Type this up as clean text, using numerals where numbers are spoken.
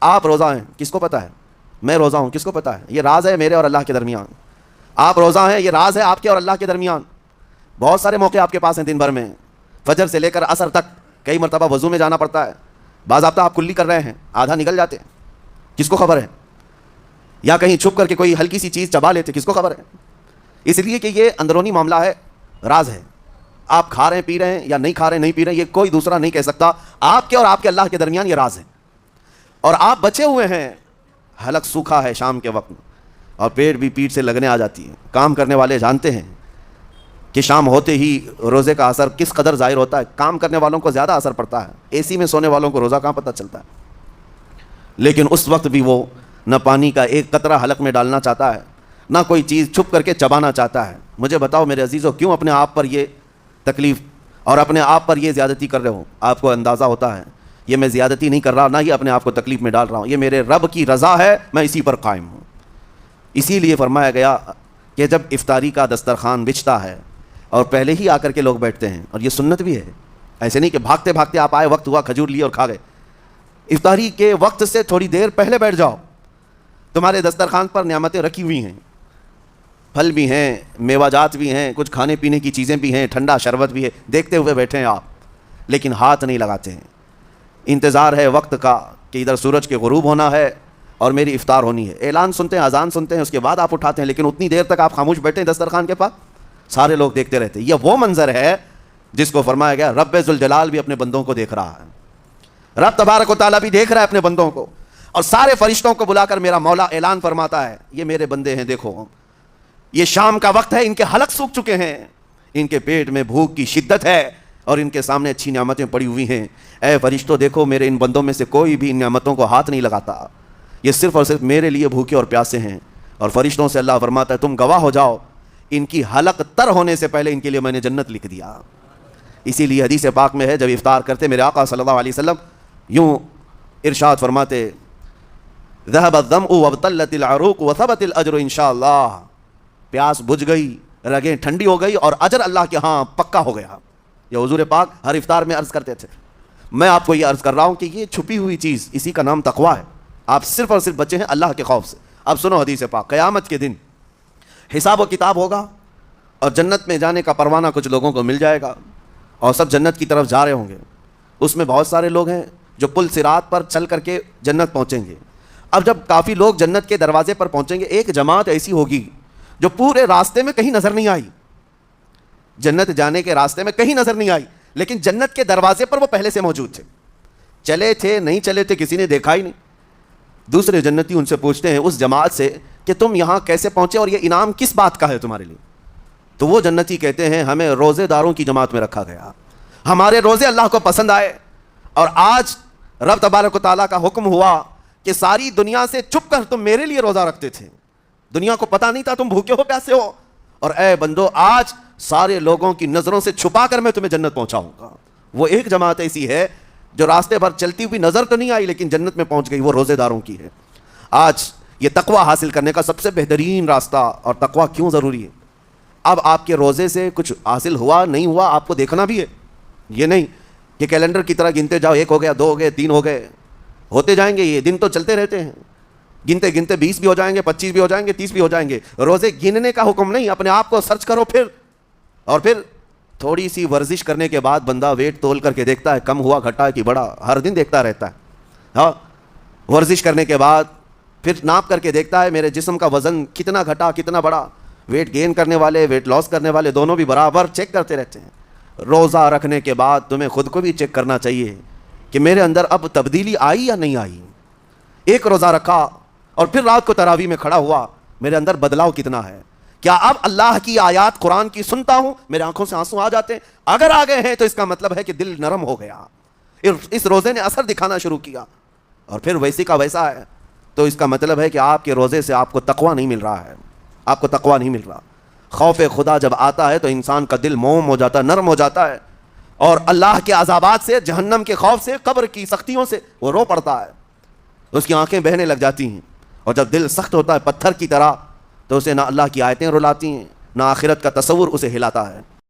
آپ روزہ ہیں کس کو پتہ ہے؟ میں روزہ ہوں کس کو پتہ ہے؟ یہ راز ہے میرے اور اللہ کے درمیان. آپ روزہ ہیں یہ راز ہے آپ کے اور اللہ کے درمیان. بہت سارے موقع آپ کے پاس ہیں دن بھر میں, فجر سے لے کر عصر تک کئی مرتبہ وضو میں جانا پڑتا ہے, باضابطہ آپ کلی کر رہے ہیں, آدھا نکل جاتے ہیں, کس کو خبر ہے؟ یا کہیں چھپ کر کے کوئی ہلکی سی چیز چبا لیتے, کس کو خبر ہے؟ اس لیے کہ یہ اندرونی معاملہ ہے, راز ہے. آپ کھا رہے ہیں پی رہے ہیں یا نہیں کھا رہے ہیں نہیں پی رہے ہیں, یہ کوئی دوسرا نہیں کہہ سکتا. آپ کے اور آپ کے اللہ کے درمیان یہ راز ہے. اور آپ بچے ہوئے ہیں, حلق سوکھا ہے شام کے وقت اور پیٹ بھی پیٹ سے لگنے آ جاتی ہے. کام کرنے والے جانتے ہیں کہ شام ہوتے ہی روزے کا اثر کس قدر ظاہر ہوتا ہے. کام کرنے والوں کو زیادہ اثر پڑتا ہے, اے سی میں سونے والوں کو روزہ کہاں پتہ چلتا ہے. لیکن اس وقت بھی وہ نہ پانی کا ایک قطرہ حلق میں ڈالنا چاہتا ہے, نہ کوئی چیز چھپ کر کے چبانا چاہتا ہے. مجھے بتاؤ میرے عزیزو, کیوں اپنے آپ پر یہ تکلیف اور اپنے آپ پر یہ زیادتی کر رہے ہو؟ آپ کو اندازہ ہوتا ہے یہ میں زیادتی نہیں کر رہا, نہ ہی اپنے آپ کو تکلیف میں ڈال رہا ہوں, یہ میرے رب کی رضا ہے, میں اسی پر قائم ہوں. اسی لیے فرمایا گیا کہ جب افطاری کا دسترخوان بچھتا ہے اور پہلے ہی آ کر کے لوگ بیٹھتے ہیں, اور یہ سنت بھی ہے, ایسے نہیں کہ بھاگتے بھاگتے آپ آئے, وقت ہوا کھجور لیے اور کھا گئے. افطاری کے وقت سے تھوڑی دیر پہلے بیٹھ جاؤ. تمہارے دسترخوان پر نعمتیں رکھی ہوئی ہیں, پھل بھی ہیں, میوہ جات بھی ہیں, کچھ کھانے پینے کی چیزیں بھی ہیں, ٹھنڈا شربت بھی ہے, دیکھتے ہوئے بیٹھے ہیں آپ, لیکن ہاتھ نہیں لگاتے ہیں. انتظار ہے وقت کا کہ ادھر سورج کے غروب ہونا ہے اور میری افطار ہونی ہے. اعلان سنتے ہیں, اذان سنتے ہیں, اس کے بعد آپ اٹھاتے ہیں, لیکن اتنی دیر تک آپ خاموش بیٹھے ہیں دسترخوان کے پاس, سارے لوگ دیکھتے رہتے ہیں. یہ وہ منظر ہے جس کو فرمایا گیا رب ذوالجلال بھی اپنے بندوں کو دیکھ رہا ہے, رب تبارک و تعالیٰ بھی دیکھ رہا ہے اپنے بندوں کو. اور سارے فرشتوں کو بلا کر میرا مولا اعلان فرماتا ہے, یہ میرے بندے ہیں, دیکھو یہ شام کا وقت ہے, ان کے حلق سوکھ چکے ہیں, ان کے پیٹ میں بھوک کی شدت ہے اور ان کے سامنے اچھی نعمتیں پڑی ہوئی ہیں. اے فرشتوں دیکھو, میرے ان بندوں میں سے کوئی بھی ان نعمتوں کو ہاتھ نہیں لگاتا, یہ صرف اور صرف میرے لیے بھوکے اور پیاسے ہیں. اور فرشتوں سے اللہ فرماتا ہے تم گواہ ہو جاؤ, ان کی حلق تر ہونے سے پہلے ان کے لیے میں نے جنت لکھ دیا. اسی لیے حدیث پاک میں ہے, جب افطار کرتے میرے آقا صلی اللہ علیہ وسلم یوں ارشاد فرماتے, ذهب الظمأ وابتلت العروق وثبت الاجر انشاءاللہ. پیاس بجھ گئی, رگیں ٹھنڈی ہو گئی اور اجر اللہ کے ہاں پکا ہو گیا. یہ حضور پاک ہر افطار میں عرض کرتے تھے. میں آپ کو یہ عرض کر رہا ہوں کہ یہ چھپی ہوئی چیز, اسی کا نام تقویٰ ہے. آپ صرف اور صرف بچے ہیں اللہ کے خوف سے. اب سنو حدیث پاک, قیامت کے دن حساب و کتاب ہوگا اور جنت میں جانے کا پروانہ کچھ لوگوں کو مل جائے گا اور سب جنت کی طرف جا رہے ہوں گے. اس میں بہت سارے لوگ ہیں جو پل صراط پر چل کر کے جنت پہنچیں گے. اب جب کافی لوگ جنت کے دروازے پر پہنچیں گے, ایک جماعت ایسی ہوگی جو پورے راستے میں کہیں نظر نہیں آئی, جنت جانے کے راستے میں کہیں نظر نہیں آئی, لیکن جنت کے دروازے پر وہ پہلے سے موجود تھے. چلے تھے نہیں چلے تھے کسی نے دیکھا ہی نہیں. دوسرے جنتی ان سے پوچھتے ہیں اس جماعت سے کہ تم یہاں کیسے پہنچے اور یہ انعام کس بات کا ہے تمہارے لیے؟ تو وہ جنتی کہتے ہیں ہمیں روزے داروں کی جماعت میں رکھا گیا, ہمارے روزے اللہ کو پسند آئے, اور آج رب تبارک و تعالیٰ کا حکم ہوا کہ ساری دنیا سے چھپ کر تم میرے لیے روزہ رکھتے تھے, دنیا کو پتا نہیں تھا تم بھوکے ہو پیاسے ہو, اور اے بندو آج سارے لوگوں کی نظروں سے چھپا کر میں تمہیں جنت پہنچاؤں گا. وہ ایک جماعت ایسی ہے جو راستے پر چلتی ہوئی نظر تو نہیں آئی لیکن جنت میں پہنچ گئی, وہ روزے داروں کی ہے. آج یہ تقویٰ حاصل کرنے کا سب سے بہترین راستہ, اور تقویٰ کیوں ضروری ہے. اب آپ کے روزے سے کچھ حاصل ہوا نہیں ہوا آپ کو دیکھنا بھی ہے, یہ نہیں کہ کیلنڈر کی طرح گنتے جاؤ, 1 ہو گیا 2 ہو گئے 3 ہو گئے, ہوتے جائیں گے, یہ دن تو چلتے رہتے ہیں, گنتے گنتے 20 بھی ہو جائیں گے, 25 بھی ہو جائیں گے, 30 بھی ہو جائیں گے. روزے گننے کا حکم نہیں, اپنے آپ کو سرچ کرو پھر, اور پھر تھوڑی سی ورزش کرنے کے بعد بندہ ویٹ تول کر کے دیکھتا ہے کم ہوا گھٹا کہ بڑا, ہر دن دیکھتا رہتا ہے. ہاں, ورزش کرنے کے بعد پھر ناپ کر کے دیکھتا ہے میرے جسم کا وزن کتنا گھٹا کتنا بڑا. ویٹ گین کرنے والے ویٹ لاس کرنے والے دونوں بھی برابر چیک کرتے رہتے ہیں. روزہ رکھنے کے بعد تمہیں خود کو بھی چیک کرنا چاہیے کہ میرے اندر اب تبدیلی آئی یا نہیں آئی. ایک روزہ رکھا اور پھر رات کو تراویح میں کھڑا ہوا, میرے اندر بدلاؤ کتنا ہے؟ کیا اب اللہ کی آیات قرآن کی سنتا ہوں میرے آنکھوں سے آنسو آ جاتے ہیں؟ اگر آ گئے ہیں تو اس کا مطلب ہے کہ دل نرم ہو گیا, اس روزے نے اثر دکھانا شروع کیا, اور پھر ویسی کا ویسا ہے, تو اس کا مطلب ہے کہ آپ کے روزے سے آپ کو تقویٰ نہیں مل رہا ہے, آپ کو تقویٰ نہیں مل رہا. خوف خدا جب آتا ہے تو انسان کا دل موم ہو جاتا ہے, نرم ہو جاتا ہے, اور اللہ کے عذابات سے, جہنم کے خوف سے, قبر کی سختیوں سے وہ رو پڑتا ہے, اس کی آنکھیں بہنے لگ جاتی ہیں. اور جب دل سخت ہوتا ہے پتھر کی طرح, تو اسے نہ اللہ کی آیتیں رلاتی ہیں نہ آخرت کا تصور اسے ہلاتا ہے.